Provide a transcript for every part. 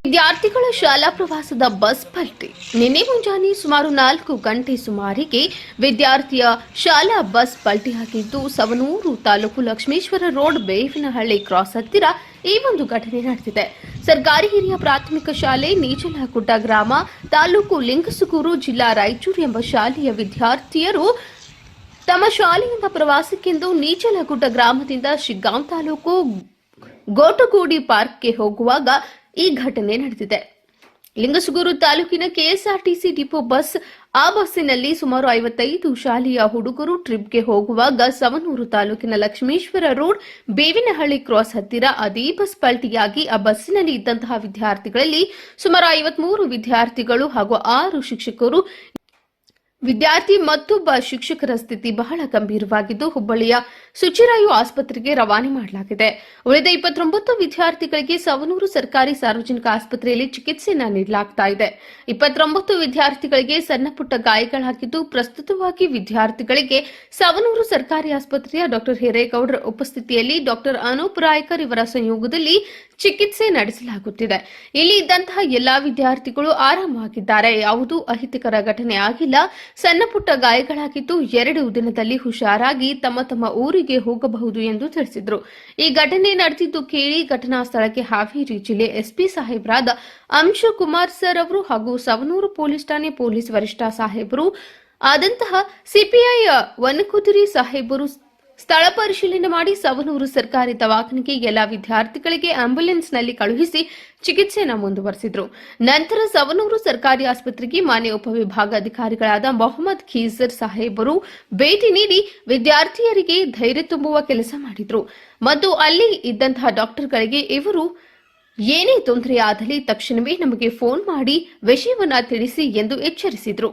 ವಿದ್ಯಾರ್ಥಿಗಳ ಶಾಲಾ ಪ್ರವಾಸದ ಬಸ್ ಪಲ್ಟಿ. ನಿನ್ನೆ ಮುಂಜಾನೆ ಸುಮಾರು 4 ಗಂಟೆ ಸುಮಾರಿಗೆ ವಿದ್ಯಾರ್ಥಿಯ ಶಾಲಾ ಬಸ್ ಪಲ್ಟಿಯಾಗಿದ್ದು, ಸವಣೂರು ತಾಲೂಕು ಲಕ್ಷ್ಮೇಶ್ವರ ರೋಡ್ ಬೇವಿನಹಳ್ಳಿ ಕ್ರಾಸ್ ಹತ್ತಿರ ಈ ಒಂದು ಘಟನೆ ನಡೆದಿದೆ. ಸರ್ಕಾರಿ ಹಿರಿಯ ಪ್ರಾಥಮಿಕ ಶಾಲೆ ನೀಚಲಗುಡ್ಡ ಗ್ರಾಮ, ತಾಲೂಕು ಲಿಂಗಸುಗೂರು, ಜಿಲ್ಲಾ ರಾಯಚೂರು ಎಂಬ ಶಾಲೆಯ ವಿದ್ಯಾರ್ಥಿಯರು ತಮ್ಮ ಶಾಲೆಯಿಂದ ಪ್ರವಾಸಕ್ಕೆಂದು ನೀಚಲಗುಡ್ಡ ಗ್ರಾಮದಿಂದ ಶಿಗ್ಗಾಂವ್ ತಾಲೂಕು ಗೋಟಗೂಡಿ ಪಾರ್ಕ್ಗೆ ಹೋಗುವಾಗ ಈ ಘಟನೆ ನಡೆದಿದೆ. ಲಿಂಗಸುಗೂರು ತಾಲೂಕಿನ ಕೆಎಸ್ಆರ್ಟಿಸಿ ಡಿಪೋ ಬಸ್. ಆ ಬಸ್ಸಿನಲ್ಲಿ ಸುಮಾರು 55 ಶಾಲೆಯ ಹುಡುಗರು ಟ್ರಿಪ್ಗೆ ಹೋಗುವಾಗ ಸವಣೂರು ತಾಲೂಕಿನ ಲಕ್ಷ್ಮೇಶ್ವರ ರೋಡ್ ಬೇವಿನಹಳ್ಳಿ ಕ್ರಾಸ್ ಹತ್ತಿರ ಅದೇ ಬಸ್ ಪಲ್ಟಿಯಾಗಿ ಆ ಬಸ್ಸಿನಲ್ಲಿ ಇದ್ದಂತಹ ವಿದ್ಯಾರ್ಥಿಗಳಲ್ಲಿ ಸುಮಾರು 53 ವಿದ್ಯಾರ್ಥಿಗಳು ಹಾಗೂ 6 ಶಿಕ್ಷಕರು. ವಿದ್ಯಾರ್ಥಿ ಮತ್ತೊಬ್ಬ ಶಿಕ್ಷಕರ ಸ್ಥಿತಿ ಬಹಳ ಗಂಭೀರವಾಗಿದ್ದು, ಹುಬ್ಬಳ್ಳಿಯ ಸುಚಿರಾಯು ಆಸ್ಪತ್ರೆಗೆ ರವಾನೆ ಮಾಡಲಾಗಿದೆ. ಉಳಿದ 29 ವಿದ್ಯಾರ್ಥಿಗಳಿಗೆ ಸವಣೂರು ಸರ್ಕಾರಿ ಸಾರ್ವಜನಿಕ ಆಸ್ಪತ್ರೆಯಲ್ಲಿ ಚಿಕಿತ್ಸೆಯನ್ನು ನೀಡಲಾಗ್ತಾ ಇದೆ. 29 ವಿದ್ಯಾರ್ಥಿಗಳಿಗೆ ಸಣ್ಣಪುಟ್ಟ ಗಾಯಗಳಾಗಿದ್ದು, ಪ್ರಸ್ತುತವಾಗಿ ವಿದ್ಯಾರ್ಥಿಗಳಿಗೆ ಸವಣೂರು ಸರ್ಕಾರಿ ಆಸ್ಪತ್ರೆಯ ಡಾ ಹಿರೇಗೌಡರ ಉಪಸ್ಥಿತಿಯಲ್ಲಿ ಡಾ ಅನೂಪ್ ರಾಯ್ಕರ್ ಇವರ ಸಂಯೋಗದಲ್ಲಿ ಚಿಕಿತ್ಸೆ ನಡೆಸಲಾಗುತ್ತಿದೆ. ಇಲ್ಲಿ ಇದ್ದಂತಹ ಎಲ್ಲಾ ವಿದ್ಯಾರ್ಥಿಗಳು ಆರಾಮಾಗಿದ್ದಾರೆ. ಯಾವುದೂ ಅಹಿತಕರ ಘಟನೆ ಆಗಿಲ್ಲ. ಸಣ್ಣಪುಟ್ಟ ಗಾಯಗಳಾಗಿದ್ದು 2 ದಿನದಲ್ಲಿ ಹುಷಾರಾಗಿ ತಮ್ಮ ತಮ್ಮ ಊರಿಗೆ ಹೋಗಬಹುದು ಎಂದು ತಿಳಿಸಿದರು. ಈ ಘಟನೆ ನಡೆದಿದ್ದು ಕೇಳಿ ಘಟನಾ ಸ್ಥಳಕ್ಕೆ ಹಾವೇರಿ ಜಿಲ್ಲೆ ಎಸ್ಪಿ ಸಾಹೇಬರಾದ ಅಂಶುಕುಮಾರ್ ಸರ್ ಅವರು ಹಾಗೂ ಸವಣೂರು ಪೊಲೀಸ್ ಠಾಣೆ ಪೊಲೀಸ್ ವರಿಷ್ಠ ಸಾಹೇಬರು ಆದಂತಹ ಸಿಪಿಐ ವನಕುದುರಿ ಸಾಹೇಬರು ಸ್ಥಳ ಪರಿಶೀಲನೆ ಮಾಡಿ ಸವಣೂರು ಸರ್ಕಾರಿ ದವಾಖಾನೆಗೆ ಎಲ್ಲ ವಿದ್ಯಾರ್ಥಿಗಳಿಗೆ ಆಂಬ್ಯುಲೆನ್ಸ್ನಲ್ಲಿ ಕಳುಹಿಸಿ ಚಿಕಿತ್ಸೆಯನ್ನು ಮುಂದುವರೆಸಿದರು. ನಂತರ ಸವಣೂರು ಸರ್ಕಾರಿ ಆಸ್ಪತ್ರೆಗೆ ಮಾನ್ಯ ಉಪವಿಭಾಗಾಧಿಕಾರಿಗಳಾದ ಮೊಹಮ್ಮದ್ ಖೀಸರ್ ಸಾಹೇಬರು ಭೇಟಿ ನೀಡಿ ವಿದ್ಯಾರ್ಥಿಯರಿಗೆ ಧೈರ್ಯ ತುಂಬುವ ಕೆಲಸ ಮಾಡಿದರು ಮತ್ತು ಅಲ್ಲಿ ಇದ್ದಂತಹ ಡಾಕ್ಟರ್ಗಳಿಗೆ ಇವರು ಏನೇ ತೊಂದರೆಯಾದಲ್ಲಿ ತಕ್ಷಣವೇ ನಮಗೆ ಫೋನ್ ಮಾಡಿ ವಿಷಯವನ್ನ ತಿಳಿಸಿ ಎಂದು ಎಚ್ಚರಿಸಿದರು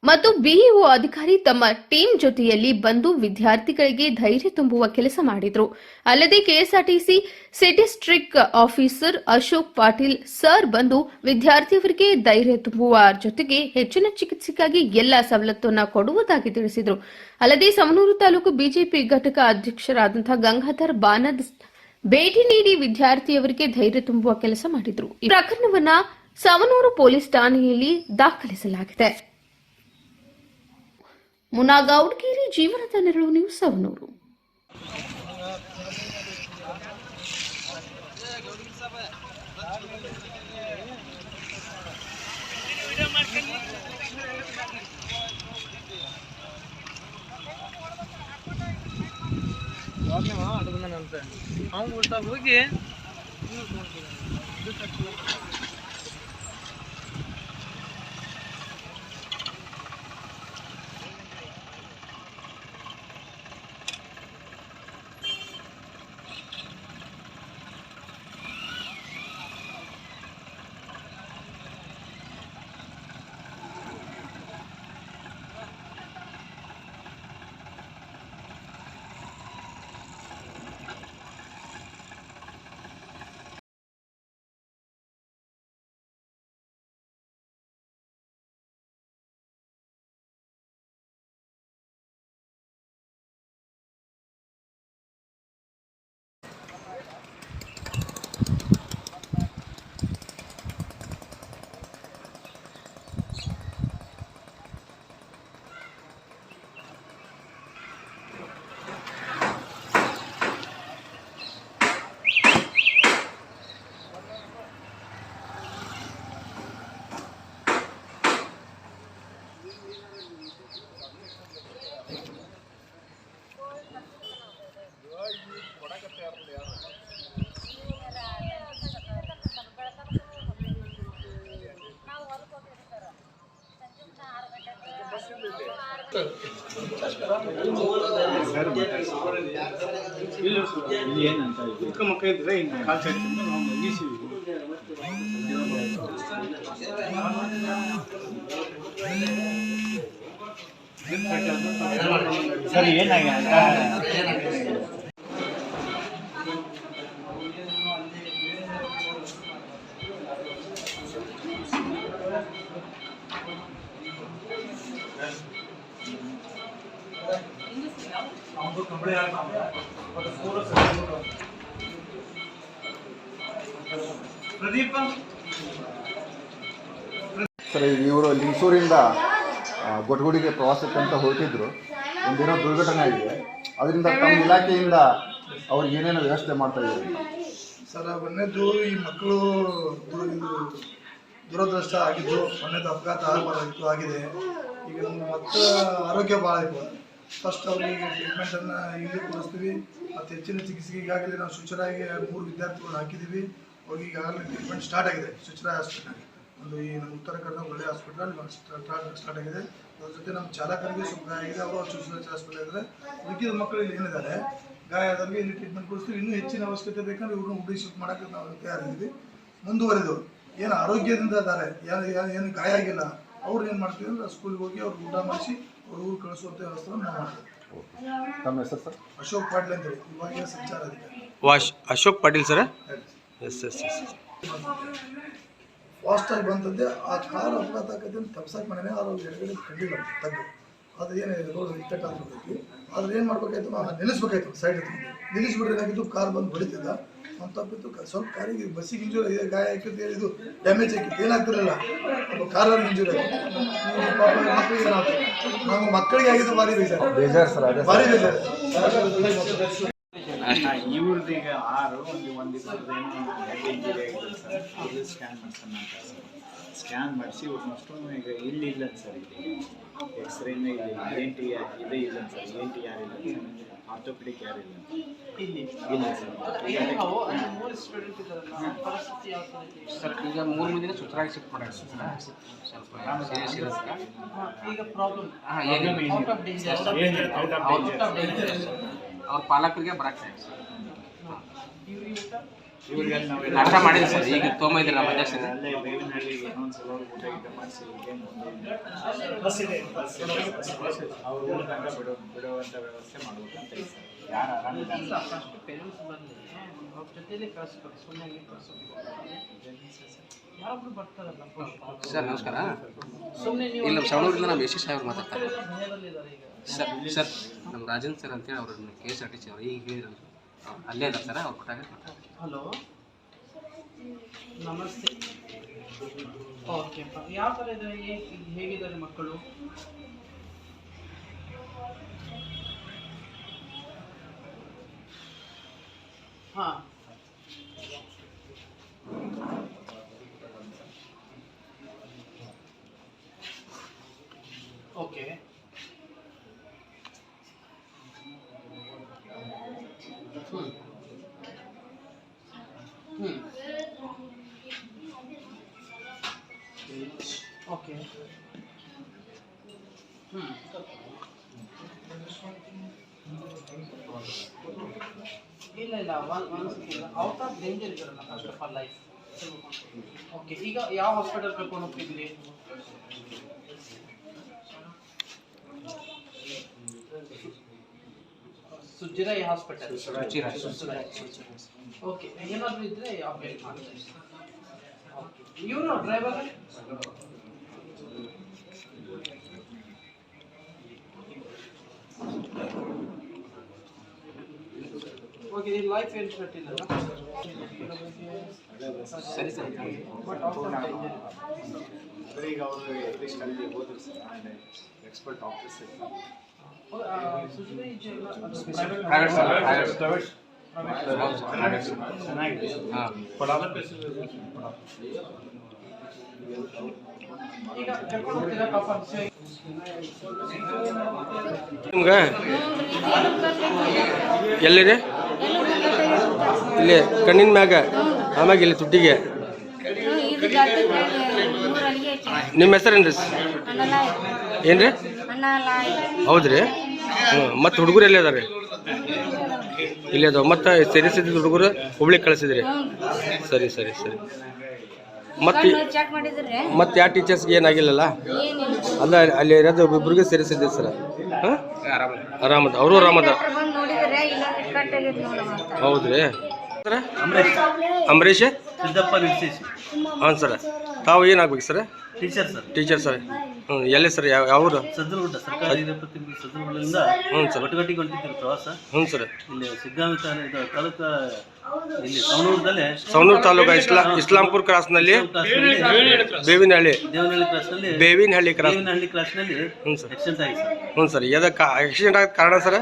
ಮತ್ತು ಬಿಇಒ ಅಧಿಕಾರಿ ತಮ್ಮ ಟೀಮ್ ಜೊತೆಯಲ್ಲಿ ಬಂದು ವಿದ್ಯಾರ್ಥಿಗಳಿಗೆ ಧೈರ್ಯ ತುಂಬುವ ಕೆಲಸ ಮಾಡಿದರು. ಅಲ್ಲದೆ KSRTC city district officer Ashok Patil sir ಬಂದು ವಿದ್ಯಾರ್ಥಿಯವರಿಗೆ ಧೈರ್ಯ ತುಂಬುವ ಜೊತೆಗೆ ಹೆಚ್ಚಿನ ಚಿಕಿತ್ಸೆಗಾಗಿ ಎಲ್ಲ ಸವಲತ್ತನ್ನು ಕೊಡುವುದಾಗಿ ತಿಳಿಸಿದರು. ಅಲ್ಲದೆ ಸವಣೂರು ತಾಲೂಕು ಬಿಜೆಪಿ ಘಟಕ ಅಧ್ಯಕ್ಷರಾದಂತಹ ಗಂಗಾಧರ್ ಬಾನದ್ ಭೇಟಿ ನೀಡಿ ವಿದ್ಯಾರ್ಥಿಯವರಿಗೆ ಧೈರ್ಯ ತುಂಬುವ ಕೆಲಸ ಮಾಡಿದರು. ಈ ಪ್ರಕರಣವನ್ನ ಸವಣೂರು ಪೊಲೀಸ್ ಠಾಣೆಯಲ್ಲಿ ದಾಖಲಿಸಲಾಗಿದೆ. ಮುನಾಗೌಡ್ಗಿರಿ, ಜೀವನದ ನೆರಳು ನ್ಯೂಸ್, ಸವಣೂರು. ಹೋಗಿ ಮಕ್ಕ ಇದ್ರೆ ಕಾಲ್ ಸೈಡ್ ನಾವು ಮುಗಿಸಿವಿ. ಸರಿ ಏನಾಗ ಪ್ರದೀಪ ಸರ್ ಇವರು ಲಿಂಗಸೂರಿಂದ ಗೊಟಗುಡಿಗೆ ಪ್ರವಾಸಕ್ಕಂತ ಹೊರಟಿದ್ರು. ಒಂದೇನೋ ದುರ್ಘಟನೆ ಆಗಿದೆ. ಅದರಿಂದ ತಮ್ಮ ಇಲಾಖೆಯಿಂದ ಅವ್ರಿಗೆ ಏನೇನೋ ವ್ಯವಸ್ಥೆ ಮಾಡ್ತಾ ಇದ್ದಾರೆ ಸರ್? ಮೊನ್ನೆದು ಈ ಮಕ್ಕಳು ದುರದೃಷ್ಟ ಆಗಿದ್ದು, ಮೊನ್ನೆದು ಅಪಘಾತ ಆಗಬಾರ್ದಾಗಿತ್ತು, ಆಗಿದೆ. ಈಗ ನಮ್ಮ ಮಕ್ಕಳ ಆರೋಗ್ಯ ಭಾಳ ಇದೆ. ಫಸ್ಟ್ ಅವರಿಗೆ ಟ್ರೀಟ್ಮೆಂಟನ್ನು ಇಲ್ಲಿ ಕೊಡಿಸ್ತೀವಿ. ಮತ್ತು ಹೆಚ್ಚಿನ ಚಿಕಿತ್ಸೆಗೆ ಈಗಾಗಲೇ ನಾವು ಶುಚರಾಗಿ 3 ವಿದ್ಯಾರ್ಥಿಗಳು ಹಾಕಿದ್ದೀವಿ. ಅವ್ರಿಗೆ ಈಗಾಗಲೇ ಟ್ರೀಟ್ಮೆಂಟ್ ಸ್ಟಾರ್ಟ್ ಆಗಿದೆ ಶುಚರಾಯ ಹಾಸ್ಪಿಟಲ್. ಒಂದು ಈ ನಮ್ಮ ಉತ್ತರ ಕನ್ನಡ ಒಳ್ಳೆಯ ಹಾಸ್ಪಿಟಲ್ ಸ್ಟಾರ್ಟ್ ಆಗಿದೆ. ಅದ್ರ ಜೊತೆ ನಮ್ಮ ಚಾಲಕರಿಗೆ ಸ್ವಲ್ಪ ಗಾಯ ಆಗಿದೆ, ಅವರು ಶುಚರಾಯ ಹಾಸ್ಪಿಟಲ್ ಇದ್ದಾರೆ. ಉಳಿದ ಮಕ್ಕಳು ಇಲ್ಲಿ ಏನಿದ್ದಾರೆ ಗಾಯ ಆದವ್ರಿಗೆ ಇಲ್ಲಿ ಟ್ರೀಟ್ಮೆಂಟ್ ಕೊಡಿಸ್ತೀವಿ. ಇನ್ನೂ ಹೆಚ್ಚಿನ ಅವಶ್ಯಕತೆ ಬೇಕಂದ್ರೆ ಇವ್ರನ್ನ ಹುಡುಗಿ ಶಿಫ್ಟ್ ಮಾಡೋಕ್ಕೆ ನಾವು ತಯಾರಿದ್ದೀವಿ. ಮುಂದುವರೆದು ಏನು ಆರೋಗ್ಯದಿಂದ ಇದ್ದಾರೆ, ಏನು ಗಾಯ ಆಗಿಲ್ಲ, ಅವ್ರು ಏನು ಮಾಡ್ತೀವಿ ಅಂದ್ರೆ ಸ್ಕೂಲ್ಗೆ ಹೋಗಿ ಅವ್ರಿಗೆ ಊಟ ಮಾಡಿಸಿ ಅವ್ರ ಊರು ಕಳಿಸುವಂಥ ವ್ಯವಸ್ಥೆ ನಾವು ಮಾಡ್ತೀವಿ. ತಮ್ಮ ಹೆಸರು ಸರ್? ಅಶೋಕ್ ಪಾಟೀಲ್ ಅಂತೇಳಿ, ಇವಾಗ ಸಂಚಾರ ಅಶೋಕ್ ಪಾಟೀಲ್ ಸರ್. ಎಸ್ ಫಾಸ್ಟಾಗಿ ಬಂತಂದೆ ಆ ಕಾರ್ ಅಪಘಾತ ಆಕೈತೆ ಅಂತ ತಪ್ಸಕ್ಕೆ ಮನೆ ಅವ್ರು ಎಡಗಡೆ ಕಂಡಿಲ್ಲ ತಗ್ಗು. ಅದು ಏನು ರೋಡ್ ಇಕ್ಕಟ್ಟು ಆಗ್ಬಿಟ್ಟೈತಿ. ಆದ್ರೆ ಏನು ಮಾಡ್ಬೇಕಾಯ್ತು, ನಾವು ನಿಲ್ಲಿಸ್ಬೇಕಾಯ್ತು. ಸೈಡ್ ನಿಲ್ಲಿಸ್ಬಿಟ್ರೆ ಏನಾಗಿತ್ತು, ಕಾರ್ ಬಂದು ಹೊಡಿತಿದ್ದ. ಅವ್ನು ತಪ್ಪಿತ್ತು. ಸ್ವಲ್ಪ ಕಾರಿಗೆ ಬಸ್ಸಿಗೆ ಇಂಜೂರಿ ಗಾಯ ಹಾಕಿತ್ತು, ಇದು ಡ್ಯಾಮೇಜ್ ಆಗಿತ್ತು, ಏನಾಗ್ತಿರಲಿಲ್ಲ. ಕಾರಲ್ಲಿ ಇಂಜೂರಿ ಆಗಿದೆ. ಮಕ್ಕಳಿಗೆ ನಾವು ಮಕ್ಕಳಿಗೆ ಆಗಿದ್ದು ಭಾರಿ ಬೇಜಾರು ಸರ್. ಅದೇ ಭಾರಿ ಬೇಜಾರು. ಇವ್ರದ್ದು ಈಗ 6 ಒಂದು ಇಂಜುರಿ ಆಗಿದೆ ಸರ್. ಅದು ಸ್ಕ್ಯಾನ್ ಮಾಡ್ಸೋಣ ಅಂತ ಸರ್. ಸ್ಕ್ಯಾನ್ ಮಾಡಿಸಿ ಇವ್ರನ್ನಷ್ಟು ಈಗ ಇಲ್ಲಿ ಇಲ್ಲ ಸರ್. ಇಲ್ಲಿ ಎಕ್ಸ್ರೇನ ಇಲ್ಲಿ ENT ಇದೇ ಇಲ್ಲ ಸರ್. ENT ಯಾರಿಲ್ಲ ಸರ್, ಆರ್ಥೋಪೆಡಿಕ್ ಯಾರಿಲ್ಲ ಇಲ್ಲಿ ಇಲ್ಲ ಸರ್. ಸರ್ ಈಗ 3 ಮಂದಿನ ಸುತ್ತರಾಗಿ ಶಿಫ್ಟ್ ಮಾಡ್ಯಾರ ಸರ್. ಸ್ವಲ್ಪ ಸೀರಿಯಸ್ ಇದೆ ಸರ್. ಈಗ ಪ್ರಾಬ್ಲಮ್ ಅವ್ರ ಪಾಲಕರಿಗೆ ಬರಕ್ಕೆ ಇವ್ರಿಗೆ ನಾವು ನಾಷ್ಟ ಮಾಡಿದ್ವಿ ಸರ್. ಈಗ ತೊಗೊಂಬಂದಿರಿ ನಮ್ಮ ಅಧ್ಯಕ್ಷ. ಅಲ್ಲೇ ಬೇವಿನಹಳ್ಳಿಗೆ ಇನ್ನೊಂದ್ಸಲ ಊಟ ಮಾಡಿಸಿ ಅವ್ರ ಊರ ತನಕ ಬಿಡುವಂಥ ವ್ಯವಸ್ಥೆ ಮಾಡ್ಬೇಕಂತ ಇದೆ ಸರ್. ಯಾರು ಆರಾಮಿಲ್ಲ ಪೇರೆಂಟ್ಸ್ ಬರಲಿ, ಅವ್ರ ಜೊತೆಲೇ ಕಳಿಸ್ಬೇಕು, ಸುಮ್ಮನೆ ಕಳಿಸ್ಬೇಕು. ಯಾರೊಬ್ರು ಬರ್ತಾರಲ್ಲ ಸರ್ ನಮಸ್ಕಾರ. ಸುಮ್ಮನೆ ನೀವು ಇಲ್ಲಿ ನಮ್ಮ ಸವಣೂರಿಂದ ನಮ್ಮ ಯಶಿ ಸಾಹೇಬ್ರು ಮಾತಾಡ್ತಾರೆ ಭಯದಲ್ಲಿದ್ದಾರೆ ಈಗ. ಸರ್ ನಮ್ಮ ರಾಜನ್ ಸರ್ ಅಂತೇಳಿ ಅವ್ರನ್ನ KSRTC ಅವ್ರು ಈಗ ಹೇಳಿದ್ರು, ಅಲ್ಲೇ ಅದ ಸರ್. ಅವ್ರು ಕೊಟ್ಟಾಗ ಮಾತಾಡ್ತಾರೆ. ಹಲೋ ನಮಸ್ತೆ. ಓಕೆ, ಯಾವ ಥರ ಇದ್ದಾರೆ, ಹೇಗಿದ್ದಾರೆ ಮಕ್ಕಳು? ಹಾಂ ಓಕೆ. ಓಕೆ. ಇಲ್ಲ ಒಂದು ಸೆಕೆಂಡ್. ಔಟ್ ಆಫ್ ಡೇಂಜರ್ ಇದ್ದಾರಲ್ಲ first of all life. Okay, ಈಗ ಯಾವ ಹಾಸ್ಪಿಟಲ್ ಕರ್ಕೊಂಡು ಹೋಗ್ತಿದ್ದೀರಿ? ಸುಜ್ಜಿರಾಯಿ ಹಾಸ್ಪಿಟಲ್. ಓಕೆ, ಏನಾದರೂ ಇದ್ರೆ ಅಪ್ಡೇಟ್ ಮಾಡ್ತೀನಿ. ಇವರು ಡ್ರೈವರ್ ಓಕೆ. ಈ ಲೈಫ್ ಇನ್ಶೂರೆನ್ಸ್ ಇಲ್ಲ ಸರಿ sir. But out of danger. ಅಂದರೆ ಈಗ ಅವರು ಅಟ್ಲೀಸ್ಟ್ ಅಲ್ಲಿ ಹೋದ್ರು ಸರ್. ಎಕ್ಸ್ಪರ್ಟ್ ಆಫೀಸರ್ ಸುಜ್ಜಿರಾಯಿ ಪ್ರೈವೇಟ್ ಸರ್. ಚೆನ್ನಾಗಿದೆ. ಹಾಂ ಈಗ ಕರ್ಕೊಂಡು ಹೋಗ್ತೀರಾ ಪಾಪ? ನಿಮ್ಗೆ ಎಲ್ಲಿರಿ? ಇಲ್ಲಿ ಕಣ್ಣಿನ ಮ್ಯಾಗ, ಆಮ್ಯಾಗ ಇಲ್ಲಿ ತುಟ್ಟಿಗೆ. ನಿಮ್ಮ ಹೆಸರೇನ್ರಿ? ಏನ್ರಿ? ಹೌದ್ರಿ. ಮತ್ತು ಹುಡುಗರು ಎಲ್ಲಿ ಅದಾರೆ? ಇಲ್ಲಿ ಅದಾವ. ಮತ್ತು ಸೇರಿಸಿದ ಹುಡುಗರು ಹುಬ್ಳಿಗೆ ಕಳಿಸಿದ್ರಿ? ಸರಿ ಸರಿ ಸರಿ. ಮತ್ತೆ ಯಾವ ಟೀಚರ್ಸ್ಗೆ ಏನಾಗಿಲ್ಲಲ್ಲ? ಅಲ್ಲ, ಅಲ್ಲಿ ಇರೋದು ಒಬ್ಬೊಬ್ರಿಗೆ ಸೇರಿಸಿದ್ದೆ ಸರ್. ಹಾಂ, ಆರಾಮದ. ಅವರು ಆರಾಮದ. ಹೌದ್ರಿ ಸರ. ಅಂಬರೀಷ್ ಸಿದ್ದಪ್ಪ ನಿರ್ದೇಶಿ. ಹಾಂ ಸರ್. ತಾವು ಏನಾಗ್ಬೇಕು sir? Teacher sir. Teacher sir. ಎಲ್ಲಿ ಸರ್? ಯಾವ ಊರು? ಸಜ್ಜಲಗುಡ್ಡ ಸರ್ಕಾರಿ ಹಿರಿಯ ಪ್ರತಿನಿಧಿ ಸಜ್ಜಲಗುಡ್ಡದಿಂದ ಹ್ಞೂ ಸರ್. ಒಟ್ಟಗಟ್ಟಿಗೆ ಹೊಂಟಿದ್ದೀರಿ ಪ್ರವಾಸ. ಹ್ಞೂ ಸರ್. ಇಲ್ಲಿ ಸಿಗ್ಗಾಂವಿ ತಾಲೂಕು ಇಲ್ಲಿ ಸವಣೂರದಲ್ಲೇ ಸವಣೂರು ತಾಲೂಕು ಇಸ್ಲಾಂಪುರ್ ಕ್ರಾಸ್ನಲ್ಲಿ ಬೇವಿನಹಳ್ಳಿ ಬೇವಿನಹಳ್ಳಿ ಕ್ರಾಸ್ ಬೇವಿನಹಳ್ಳಿ ಕ್ರಾಸ್ನಲ್ಲಿ ಹ್ಞೂ ಸರ್ ಆಕ್ಸಿಡೆಂಟ್ ಆಗಿದೆ ಸರ್. ಹ್ಞೂ ಸರ್ ಎದಕ್ಕೆ ಆಕ್ಸಿಡೆಂಟ್ ಆಗಕ್ಕೆ ಕಾರಣ ಸರ್?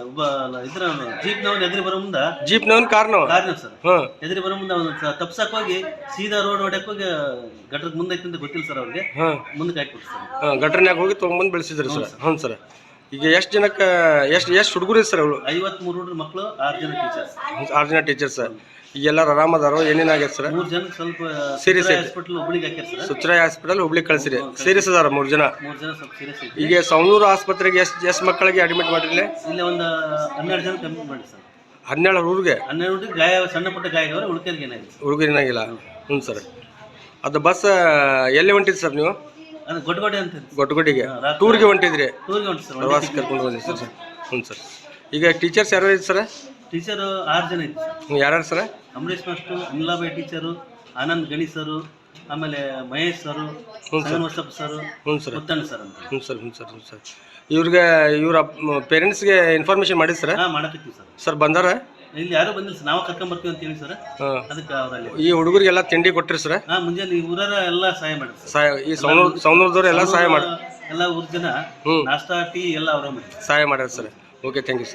ಒಬ್ಬ ಇದ್ರ ಜೀಪ್ನವನ್ ಎದುರು ಬರೋ ಮುಂದ ಜೀಪ್ನವನ್ ಕಾರ್ನು ಸರ್ ಹಾಂ ಎದುರು ಬರೋ ಮುಂದೆ ಅವನು ತಪ್ಸಕ್ ಹೋಗಿ ಸೀದಾ ರೋಡ್ ಹೊಡ್ಯಕ್ ಹೋಗಿ ಗಟ್ರದ ಮುಂದೆ ಐತಿ ಅಂತ ಗೊತ್ತಿಲ್ಲ ಸರ್ ಅವ್ರಿಗೆ. ಹಾಂ ಮುಂದಕ್ಕೆ ಹಾಕ್ಬಿಟ್ಟು ಸರ್. ಹಾಂ ಗಟ್ರನ್ಯಾಗ ಹೋಗಿ ತೊಗೊಂಬಂದು ಬೆಳೆಸಿದ್ರಿ ಸರ್. ಹ್ಞೂ ಸರ್. ಈಗ ಎಷ್ಟು ಜನಕ್ಕೆ ಎಷ್ಟು ಹುಡುಗರು ಸರ್ ಅವಳು? 53 ಹುಡುಗರು ಮಕ್ಕಳು, 6 ಜನ ಟೀಚರ್ಸ್. 6 ಜನ ಟೀಚರ್ಸ್. ಈಗ ಎಲ್ಲರೂ ಆರಾಮದಾರೋ? ಏನೇನಾಗ್ಯದ ಸರ್? 3 ಜನಕ್ಕೆ ಸ್ವಲ್ಪ ಸೀರಿಯಸ್ ಐತಿ. ಹಾಸ್ಪಿಟಲ್ ಹುಬ್ಳಿಗೆ ಹಾಕ್ಯಾರ ಸರ್. ಸುಚ್ರಾಯ ಹಾಸ್ಪಿಟಲ್ ಹುಬ್ಳಿಗೆ ಕಳಿಸಿರಿ. ಸೀರಿಯಸ್ ಅದಾರ 3 ಜನ. 3 ಜನ ಸ್ವಲ್ಪ ಸೀರಿಯಸ್ ಐತಿ. ಈಗ ಸವಣೂರು ಆಸ್ಪತ್ರೆಗೆ ಎಷ್ಟು ಮಕ್ಕಳಿಗೆ ಅಡ್ಮಿಟ್ ಮಾಡಿರಲಿ? ಇಲ್ಲಿ ಒಂದು 12 ಜನ ಕಮ್ಮಿ ಮಾಡಿ ಸರ್. 12 ಹುಡುಗರಿಗೆ 12 ಹುಡುಗರಿಗೆ ಗಾಯ, ಸಣ್ಣ ಪುಟ್ಟ ಗಾಯದವರು, ಉಳ್ಕರಿಗೆ ಏನಾಗಿದೆ ಹುಡುಗರಿನಾಗಿಲ್ಲ. ಹ್ಞೂ ಸರ್. ಅದು ಬಸ್ ಎಲ್ಲಿ ಹೊಂಟಿದ್ದು ಸರ್ ನೀವು? ಅದು ಗೊಡ್ಗೋಡೆ ಅಂತ ಗೊಟ್ಟಗುಡಿಗೆ ಟೂರ್ಗೆ ಹೊಂಟಿದ್ರಿ? ಟೂರ್ಗೆ ಹೊಂಟಿ ಸರ್. ಪ್ರವಾಸ ಕರ್ಕೊಂಡು ಬಂದಿರಿ ಸರ್. ಹ್ಞೂ ಸರ್. ಈಗ ಟೀಚರ್ಸ್ ಯಾರು ಇತ್ತು ಸರ್? ಟೀಚರ್ 6 ಜನ ಇತ್ತು ಸರ್. ಯಾರ್ಯಾರು sir? Amaresh master, Anilabai teacher, Anand Gani sir, ಆಮೇಲೆ ಮಹೇಶ್ ಸರು, ವಸಪ್ಪ ಸರು, ಹ್ಞೂ ಸರ್. ಮುತ್ತಣ್ಣ ಸರ್ ಅಂತ. ಹ್ಞೂ ಸರ್. ಹ್ಞೂ ಸರ್. ಹ್ಞೂ ಸರ್. ಇವ್ರ ಪೇರೆಂಟ್ಸ್ಗೆ ಇನ್ಫಾರ್ಮೇಶನ್ ಮಾಡಿರಿ ಸರ್? ಹಾಂ ಮಾಡಕತ್ತೀವಿ ಸರ್. ಸರ್ ಬಂದಾರ? ಇಲ್ಲಿ ಯಾರು ಬಂದಿಲ್ಲ ಸರ್, ನಾವು ಕರ್ಕೊಂಬರ್ತೀವಿ ಅಂತ ಹೇಳಿ ಸರ್. ಹಾಂ. ಅದಕ್ಕೆ ಅವರಲ್ಲಿ ಈ ಹುಡುಗರಿಗೆಲ್ಲ ತಿಂಡಿ ಕೊಟ್ಟಿರಿ ಸರ್? ಹಾಂ, ಮುಂಜಾನೆ ಊರರ ಎಲ್ಲ ಸಹಾಯ ಮಾಡಿದ್ರು ಸರ್. ಸಹಾಯ ಈ ಸವಣೂರದವ್ರು ಎಲ್ಲ ಸಹಾಯ ಮಾಡಿ ಎಲ್ಲ ಊರ್ ಜನ ಹ್ಞೂ ನಾಷ್ಟಾ ಟೀ ಎಲ್ಲ ಅವರ ಮಾಡಿ ಸಹಾಯ ಮಾಡ್ಯಾರ sir. Okay, thank you sir.